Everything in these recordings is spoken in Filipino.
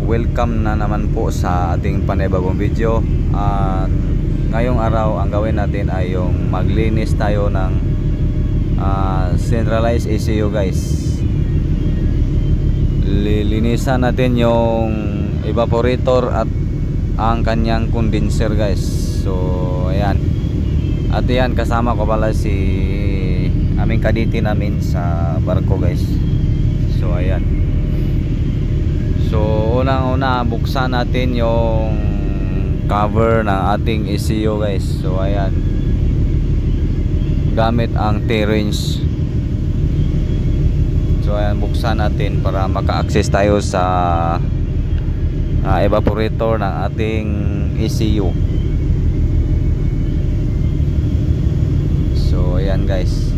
welcome na naman po sa ating panibagong video. At ngayong araw ang gawin natin ay yung maglinis tayo ng centralized ECU guys. Lilinisan natin yung evaporator at ang kanyang condenser guys. So ayan. At yan, kasama ko pala si aming kaditi namin sa barko guys. So ayan. So unang-una buksan natin yung cover ng ating ECU guys. So ayan, gamit ang T-wrench. So ayan, buksan natin para maka-access tayo sa evaporator ng ating ECU. So ayan guys.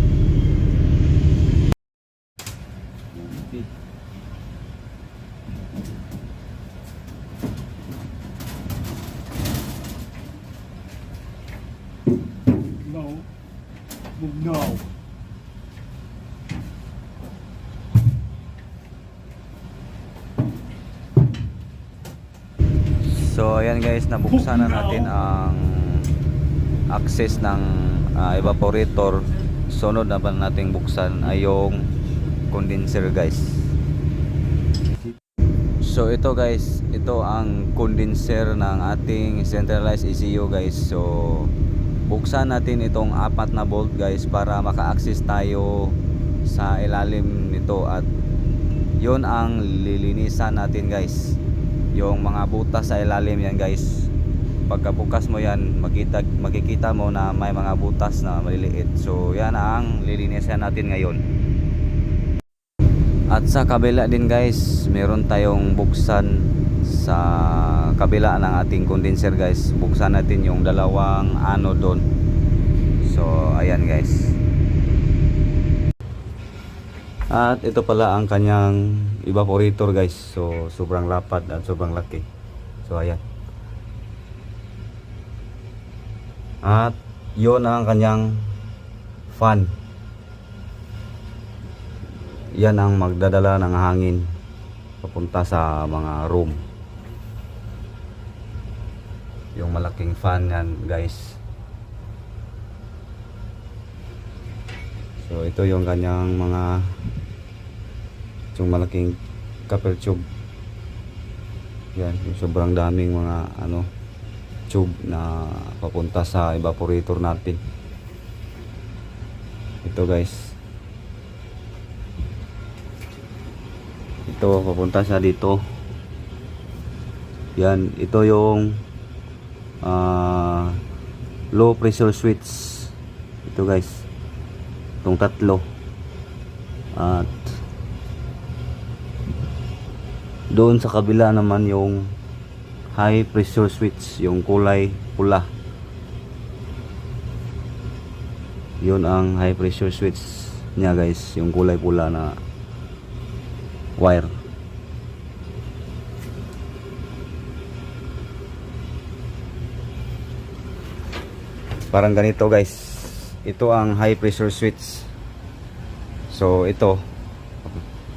No. So ayan guys, nabuksan na natin ang access ng evaporator. Sunod na ba nating buksan ay yung condenser guys. So ito guys, ito ang condenser ng ating centralized ECU guys. So buksan natin itong 4 na bolt guys para maka-access tayo sa ilalim nito, at yon ang lilinisan natin guys. Yung mga butas sa ilalim yan guys, pagkabukas mo yan makikita mo na may mga butas na maliliit. So yan ang lilinisan natin ngayon. At sa kabila din guys, meron tayong buksan sa kabila ng ating condenser guys. Buksan natin yung dalawang ano doon. So ayan guys. At ito pala ang kanyang evaporator guys. So sobrang lapad at sobrang laki. So ayan. At yun ang kanyang fan. Yan ang magdadala ng hangin papunta sa mga room. Yung malaking fan yan guys. So ito yung kanyang mga yung malaking copper tube. Yan, yung sobrang daming mga tube na papunta sa evaporator natin. Ito guys. Ito papunta sa dito. Yan, ito yung low pressure switch. Ito guys, itong tatlo. At doon sa kabila naman yung high pressure switch, yung kulay pula. Yun ang high pressure switch niya guys, yung kulay pula na wire. Parang ganito guys. Ito ang high pressure switch. So ito,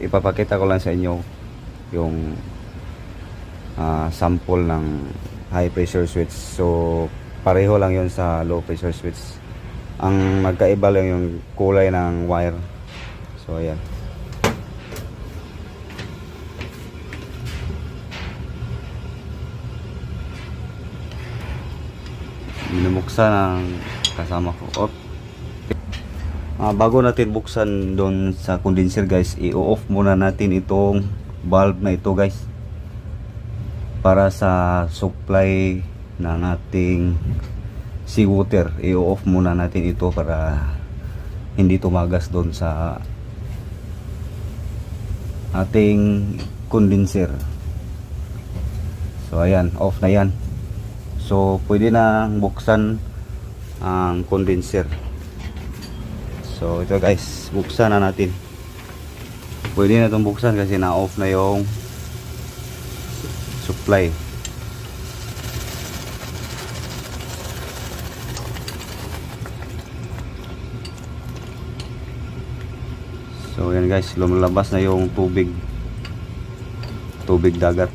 ipapakita ko lang sa inyo yung sample ng high pressure switch. So pareho lang yun sa low pressure switch. Ang magkaiba lang yung kulay ng wire. So ayan. Binubuksan ang kasama ko. Bago natin buksan doon sa condenser guys, i-off muna natin itong valve na ito guys, para sa supply ng ating seawater. I-off muna natin ito para hindi tumagas doon sa ating condenser. So ayan, off na yan. So pwede na buksan ang condenser. So ito guys, buksan na natin. Pwede na itong buksan kasi na-off na yung supply. So yan guys, lumalabas na yung tubig dagat.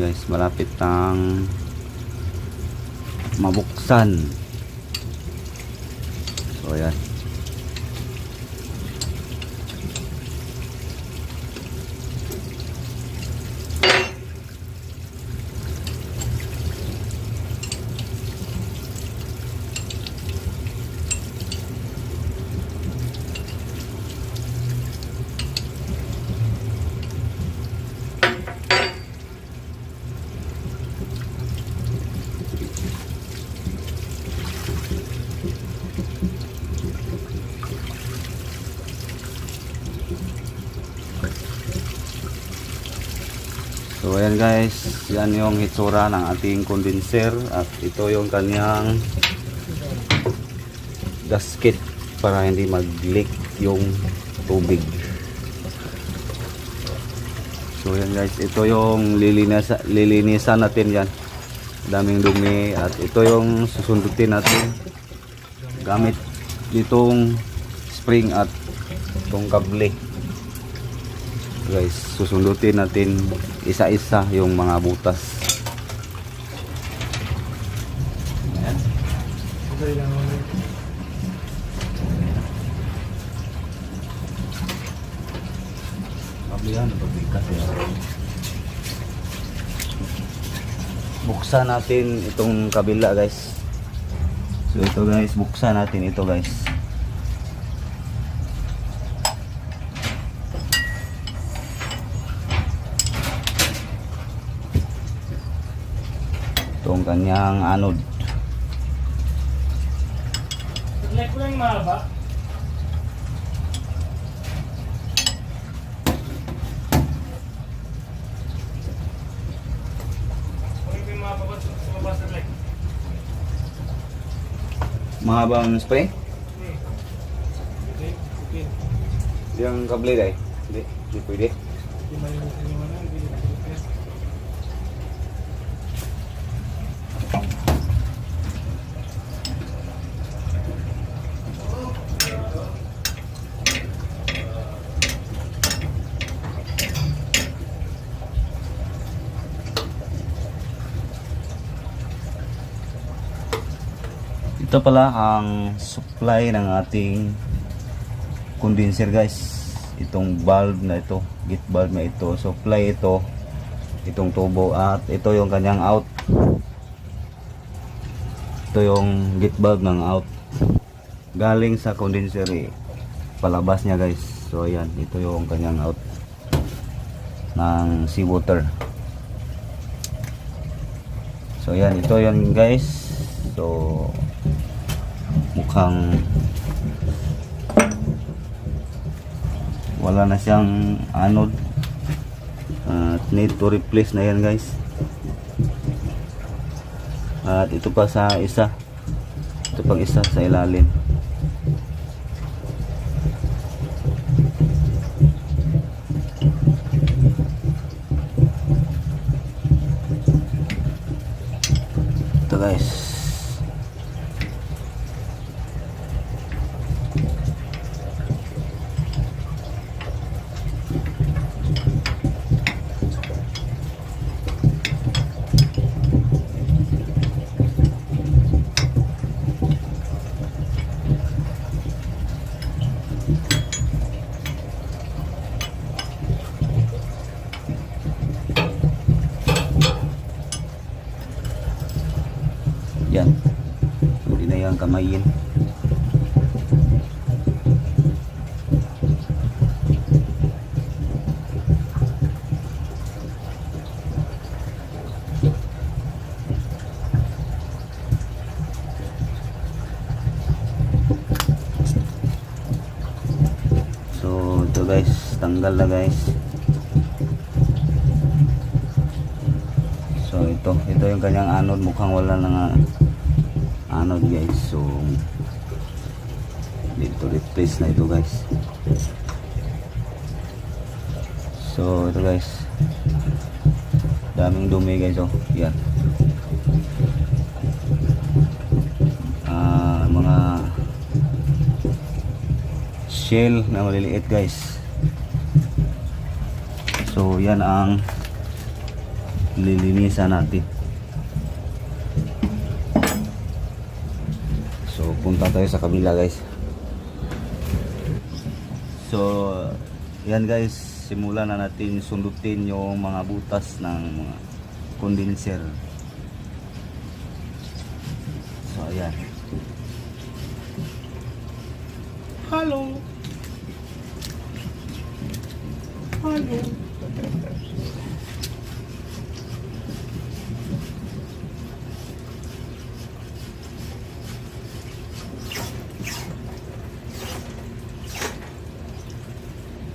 guys, malapit nang mabuksan. So yan. So ayan guys, yan yung hitsura ng ating condenser at ito yung kanyang gasket para hindi mag-leak yung tubig. So ayan guys, ito yung lilinisan natin yan. Daming dumi at ito yung susundutin natin gamit ditong spring at itong kable. Guys, susundutin natin isa-isa yung mga butas. Ayan. Kablihan, napabigat yan. Buksan natin itong kabila guys. So ito guys, buksan natin ito guys. Itong kanyang anode. Like ko lang mahaba. Mahabang spray? Okay. Yung kable dahil? Hindi pwede. Hindi malilimutan yung ano, hindi malilimutan. Ito pala ang supply ng ating condenser guys. Itong valve na ito, gate valve na ito, supply ito, itong tubo at ito yung kanyang out. Ito yung gate valve ng out. Galing sa condenser palabas niya guys. So ayan, ito yung kanyang out ng seawater. So ayan, ito yan guys. So mukhang wala na siyang anode at need to replace na yan guys. At ito pa sa isa, ito pang isa sa ilalim. Ito guys. Yan, hindi na yan kamayin. So ito guys, tanggal na guys. So ito yung kanyang anode, mukhang wala na nga anode guys. So dito replace na ito guys. So ito guys, daming dumi guys. Oh yan, mga shell na maliliit guys. So yan ang lilinisan natin. So punta tayo sa kabila guys. So yan guys, simulan na natin sundutin yung mga butas ng mga condenser. So ayan. Hello. Hello.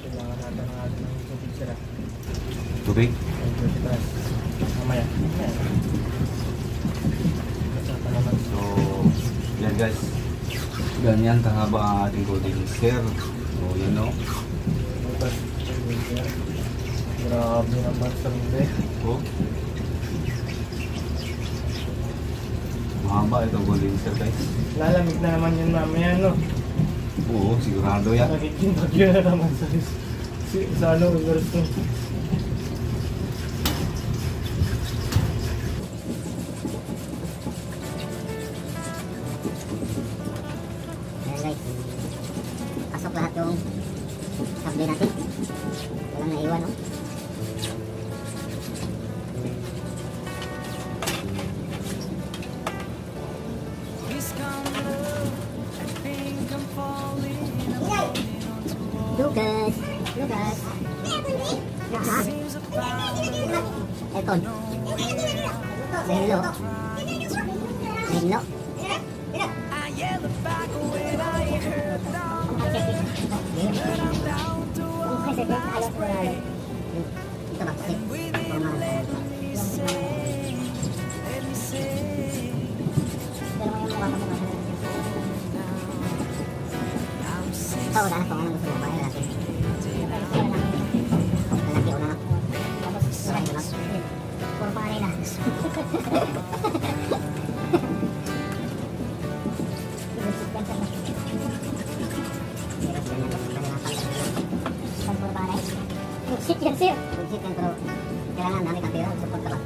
Kailangan natin ng ating tubig sila. Tubig. Medyo titaas. Mamaya. Basta pa naman. So yan guys. Ganyan kahaba ang ating condenser. So you know. Butas. Grabe naman sa hindi. Oh. Mahaba itong condenser guys. Lalamig na naman yun mamaya, no? Oo, sigurado yan. Nagiging bagyo na naman sa ano, universe no? Ayan guys, pasok lahat yung sabli natin. Walang naiwan, no? Lucas! Lucas! Ha? Aircon. Hello. Hello. Ito ba? Oh, udah na gusto mo ba? Lalaki. Lalaki, una na. Tapos, lalaki na. Puro panay na. Puro panay. Bullshit yan, sir. Bullshit yan, pero kailangan dami kang pera. Support ka ba?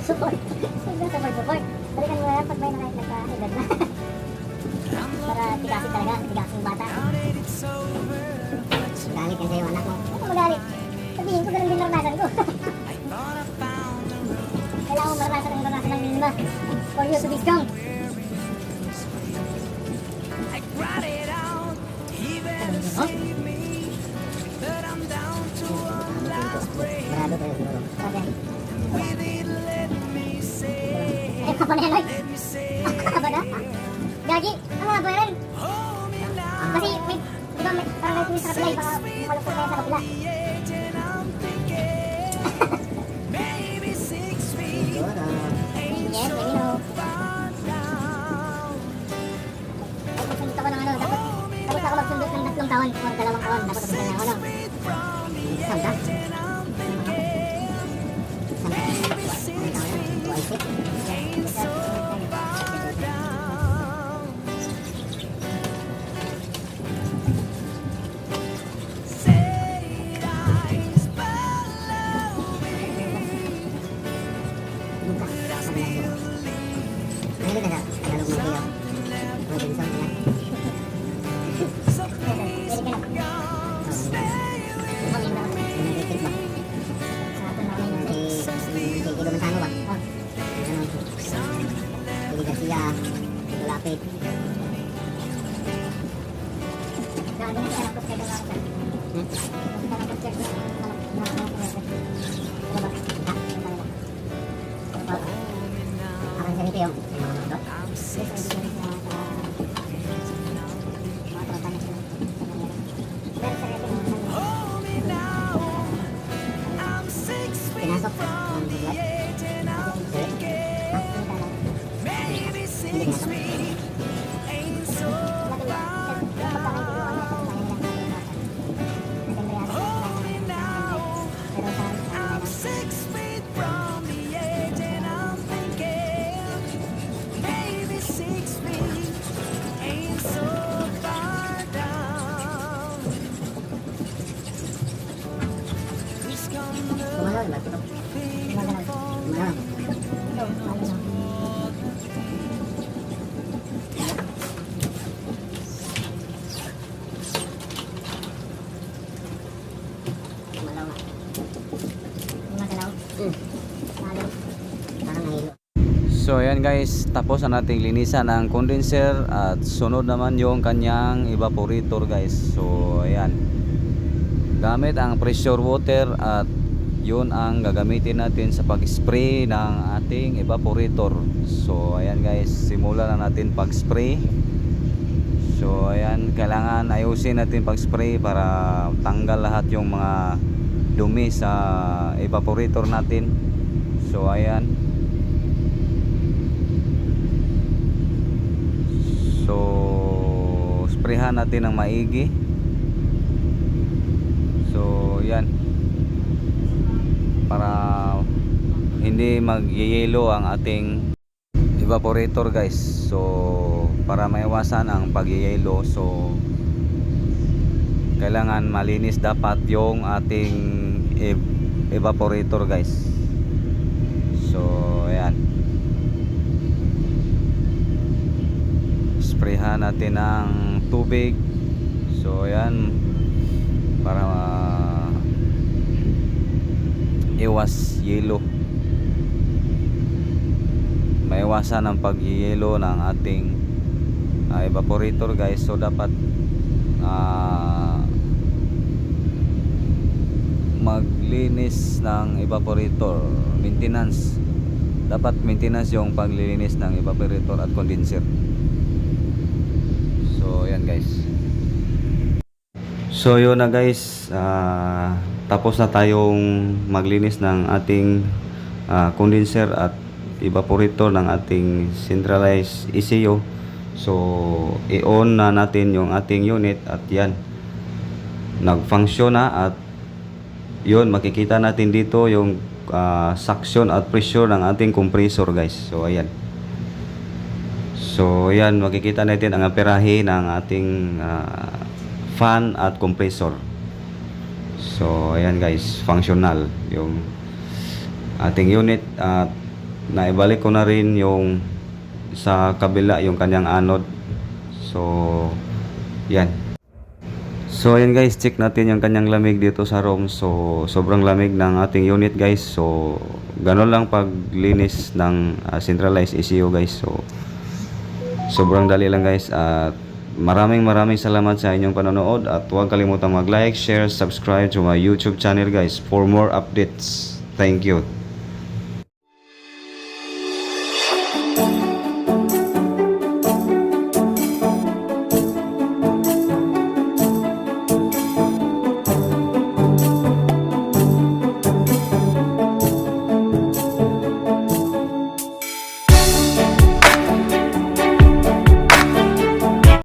Support. Support. Balikan mo yan pag may naka-edad na. Para tigasin talaga, tigasin bata. Galit yan sa'yo anak mo. Ano magalit? Sabihin ko, ganun din naranasan ko. Kailangan mo maranasan ng minima for you to be strong. Grado tayo siguro. Eh, pa na yan, Lloyd. Ba na? Gagi, ano nga ba yan? Kasi, di ba, parang may tuwis sa kapila, baka malupot tayo sa kapila. Yes, let me know. Ay, magsundot ako ng ano, tapos ako magsundot ng 3 taon o 2 taon, dapat tapos na ako, no? Saan ka? Lapit. Akan sa nito yung pinasok So ayan guys, tapos na nating linisan ang condenser at sunod naman yung kanyang evaporator guys. So ayan, gamit ang pressure water at yun ang gagamitin natin sa pag-spray ng ating evaporator. So ayan guys, simulan na natin pag-spray. So ayan, kailangan ayusin natin pag-spray para tanggal lahat yung mga dumi sa evaporator natin. So ayan, so sprayhan natin ng maigi. So yan, para hindi mag-yellow ang ating evaporator guys. So para maiwasan ang pag-yellow, so kailangan malinis dapat yung ating evaporator guys. So ayan, sprayhan natin ng tubig. So ayan, para iwas yelo, maiwasan ang pag-yelo ng ating evaporator guys. So dapat maglinis ng evaporator, maintenance, dapat maintenance yung paglilinis ng evaporator at condenser. So yan guys, so yun na guys, tapos na tayong maglinis ng ating condenser at evaporator ng ating centralized ECU. So i-on na natin yung ating unit at yan, nag-function na. At yun, makikita natin dito yung suction at pressure ng ating compressor guys. So ayan, so ayan, makikita natin ang amperahe ng ating fan at compressor. So ayan guys, functional yung ating unit. At naibalik ko na rin yung sa kabila yung kanyang anode. So yan, so ayan guys, check natin yung kanyang lamig dito sa room. So sobrang lamig ng ating unit guys. So gano'n lang paglinis ng centralized ECU guys. So sobrang dali lang guys. At maraming salamat sa inyong panonood. At huwag kalimutang mag-like, share, subscribe to my YouTube channel guys for more updates. Thank you.